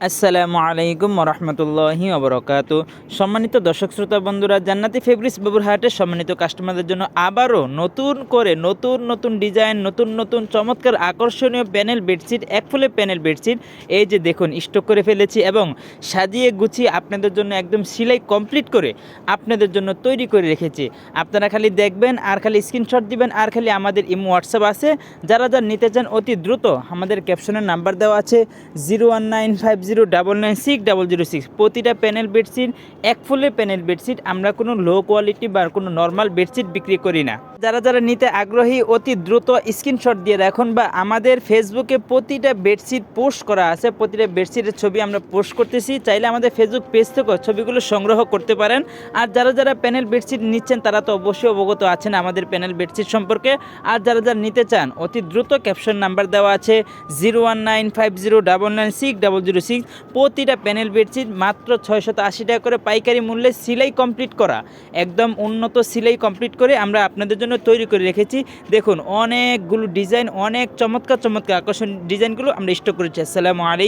আসসালামু আলাইকুম রহমতুল্লাহি ওবরাকাতু। সম্মানিত দর্শক শ্রোতা বন্ধুরা, জান্নাতি ফেব্রিক্স বাবুর হাটের সম্মানিত কাস্টমারদের জন্য আবারও নতুন করে নতুন ডিজাইন, নতুন চমৎকার আকর্ষণীয় প্যানেল বেডশিট, এক ফুলে প্যানেল বেডশিট এই যে দেখুন স্টক করে ফেলেছি এবং সাজিয়ে গুছিয়ে আপনাদের জন্য একদম সেলাই কমপ্লিট করে আপনাদের জন্য তৈরি করে রেখেছি। আপনারা খালি দেখবেন আর খালি স্ক্রিনশট দিবেন আর খালি আমাদের ইমো হোয়াটসঅ্যাপ আছে। যারা নিতে চান অতি দ্রুত আমাদের ক্যাপশনের নাম্বার দেওয়া আছে 0195099606। প্রতিটা প্যানেল বেডশিট এক ফুলের প্যানেল বেডশিট, আমরা কোনো লো কোয়ালিটি বা কোনো নর্মাল বেডশিট বিক্রি করি না। যারা নিতে আগ্রহী অতি দ্রুত স্ক্রিনশট দিয়ে রাখুন বা আমাদের ফেসবুকে প্রতিটা বেডশিট পোস্ট করা আছে, প্রতিটা বেডশিটের ছবি আমরা পোস্ট করতেছি। চাইলে আমাদের ফেসবুক পেজ থেকেও ছবিগুলো সংগ্রহ করতে পারেন। আর যারা প্যানেল বেডশিট নিচ্ছেন তারা তো অবশ্যই অবগত আছেন আমাদের প্যানেল বেডশিট সম্পর্কে। আর যারা নিতে চান অতি দ্রুত ক্যাপশন নাম্বার দেওয়া আছে 0195099606। প্রতিটা প্যানেল বেডশিট মাত্র 680 টাকা করে পাইকারি মূল্যে সেলাই কমপ্লিট করা, একদম উন্নত সেলাই কমপ্লিট করে আমরা আপনাদের জন্য তৈরি করে রেখেছি। দেখুন অনেকগুলো ডিজাইন, অনেক চমৎকার আকর্ষণীয় ডিজাইনগুলো আমরা স্টক করেছি। আসসালামু আলাইকুম।